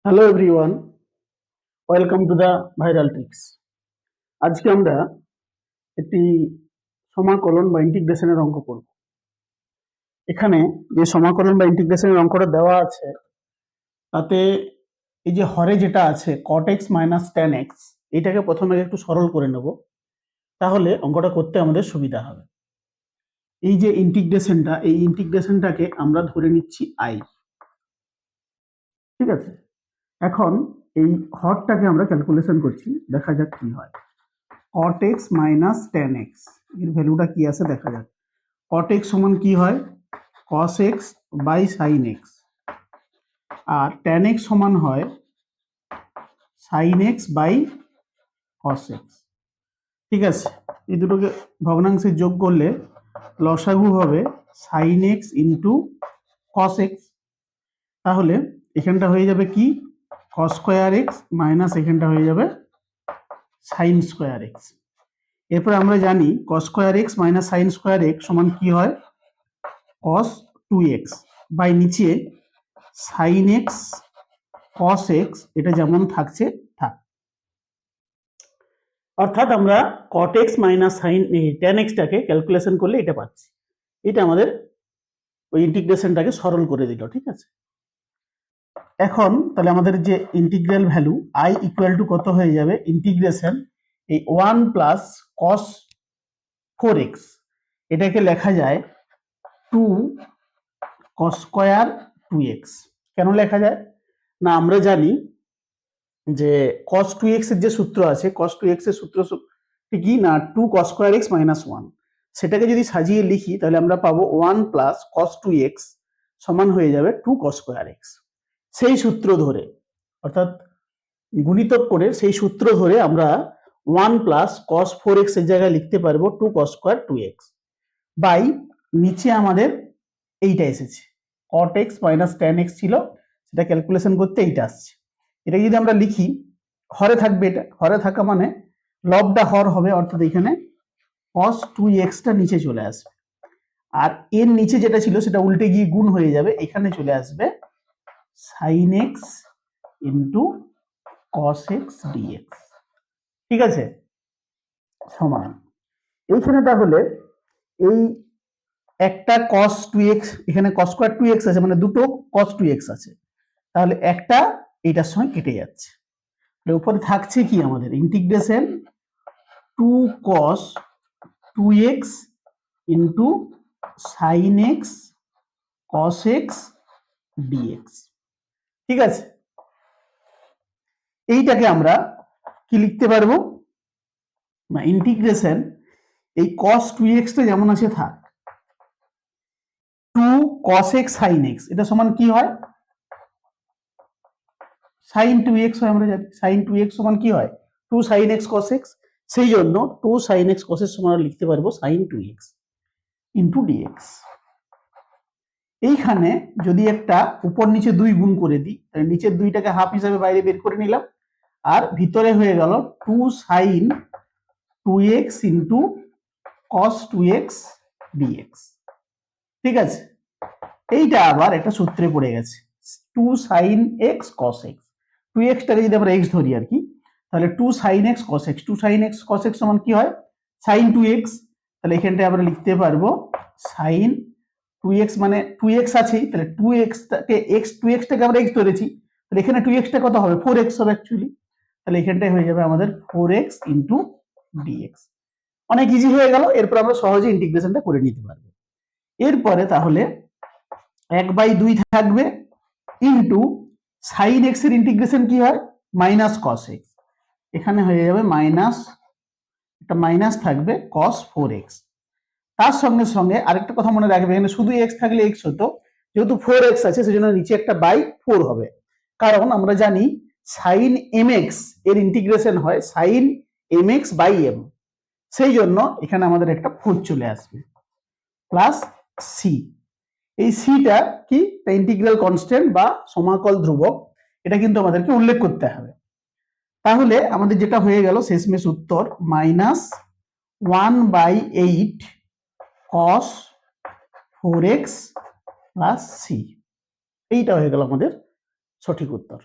Hello everyone, welcome to the viral tricks. আজকে আমরা একটি সমাকলন বা ইন্টিগ্রেশনের অঙ্ক করব। এখানে যে সমাকলন বা ইন্টিগ্রেশনের অঙ্কটা দেওয়া আছে তাতে এই যে হরে যেটা আছে cot x minus tan x, এটাকে প্রথমে একটু সরল করে নেব, তাহলে অঙ্কটা করতে আমাদের সুবিধা হবে। এই যে ইন্টিগ্রেশনটা, এই ইন্টিগ্রেশনটাকে আমরা ধরে নিচ্ছি i, ঠিক আছে। এখন এই হরটাকে আমরা ক্যালকুলেশন করছি, দেখা যাক কি হয়। cot x minus tan x এর ভ্যালুটা কি আছে দেখা যাক। cot x সমান কি হয়, cos x by sin x, আর tan x সমান হয় sin x by cos x। ঠিক আছে, এই দুটোকে ভগ্নাংশে যোগ করলে লসাগু হবে sin x into cos x। তাহলে এখানটা হয়ে যাবে কি, cos স্কোয়ার x মাইনাস এখানটা হয়ে যাবে sin স্কোয়ার x। এরপর আমরা জানি cos square x minus sin square x সমান কি হয়, cos 2x বাই নিচে sin x cos x, এটা যেমন থাকছে থাক। অর্থাৎ আমরা cot x minus sin tan x টাকে ক্যালকুলেশন করলে এটা পাচ্ছি। এটা আমাদের ওই ইন্টিগ্রেশনটাকে সরল করে দিল, ঠিক আছে। এখন তাহলে আমাদের যে integral value i equal to কত হয়ে যাবে, ইন্টিগ্রেশন এই 1 প্লাস cos 4x, এটাকে লেখা যায় 2 cos স্কয়ার 2x। কেন লেখা যায় না, আমরা জানি যে cos 2x এর যে সূত্র আছে, cos 2x এর সূত্র কি না 2 cos স্কয়ার x মাইনাস 1, সেটাকে যদি সাজিয়ে লিখি তাহলে আমরা পাবো 1 প্লাস cos 2x সমান হয়ে যাবে 2 cos স্কয়ার x। সেই সূত্র ধরে, অর্থাৎ গুণিতক করে সেই সূত্র ধরে আমরা 1 প্লাস cos 4x এর জায়গায় লিখতে পারবো 2 cos স্কয়ার 2x বাই নিচে আমাদের এইটা এসেছে cot x minus tan x ছিল, সেটা ক্যালকুলেশন করতে এইটা আসছে। এটা যদি আমরা লিখি, হরে থাকবে, এটা হরে থাকা মানে লবটা হর হবে, অর্থাৎ এখানে cos 2x টা নিচে চলে আসবে, আর এর নিচে যেটা ছিল সেটা উল্টে গিয়ে গুণ হয়ে যাবে, এখানে চলে আসবে sin x into cos x dx। ঠিক আছে, সমান এইখানে তাহলে এই একটা cos 2x, এখানে cos স্কয়ার 2x আছে মানে দুটো cos 2x আছে, তাহলে একটা এটার সঙ্গে কেটে যাচ্ছে। উপরে থাকছে কি আমাদের integration 2 cos 2x into sin x cos x dx। ঠিক আছে, এইটাকে আমরা কি লিখতে পারবো না, ইন্টিগ্রেশন এই cos 2x টা যেমন আছে থাক, 2 cos x sin x, এটা সমান কি হয়, sin 2x হয়, আমরা জানি sin 2x সমান কি হয় 2 sin x cos x, সেই জন্য 2 sin x cos x সমান লিখতে পারবো sin 2x ইন্টু dx। এইখানে যদি একটা উপর নিচে 2 গুণ করে দিই, তাহলে নিচের 2টাকে হাফ হিসাবে বাইরে বের করে নিলাম, আর ভিতরে হয়ে গেল 2 sin 2x into cos 2x dx। ঠিক আছে, এইটা আবার একটা সূত্রে পড়ে গেছে 2 sin x cos x, 2x টাকে যদি আমরা x ধরি আর কি, তাহলে 2 sin x cos x, 2 sin x cos x সমান কি হয় sin 2x। তাহলে এখানটায় আমরা লিখতে পারবো sin 2x, মানে 2x আছেই, তাহলে 2x টাকে x, 2x টাকে আমরা x ধরেছি, তাহলে এখানে 2x টা কত হবে 4x হবে অ্যাকচুয়ালি, তাহলে এখানটায় হয়ে যাবে আমাদের 4x ইন্টু dx। অনেক ইজি হয়ে গেল, এরপর আমরা সহজে ইন্টিগ্রেশনটা করে নিতে পারবো। এরপরে তাহলে 1/2 থাকবে ইন্টু sin x এর ইন্টিগ্রেশন কি হয় মাইনাস cos x, এখানে হয়ে যাবে মাইনাস, একটা মাইনাস থাকবে cos 4x। তার সঙ্গে সঙ্গে আরেকটা কথা মনে রাখবে, এখানে শুধু x থাকলে x হতো, যেহেতু 4x আছে সেজন্য নিচে একটা বাই 4 হবে, কারণ আমরা জানি sin mx এর ইন্টিগ্রেশন হয় sin mx বাই m, সেই জন্য এখানে আমাদের একটা 4 চলে আসবে প্লাস c। এই সিটা কি, ইন্টিগ্রাল কনস্ট্যান্ট বা সমাকল ধ্রুবক, এটা কিন্তু আমাদেরকে উল্লেখ করতে হবে। তাহলে আমাদের যেটা হয়ে গেল শেষমেশ উত্তর minus 1/8 cos 4x plus c, এইটা হয়ে গেল আমাদের সঠিক উত্তর।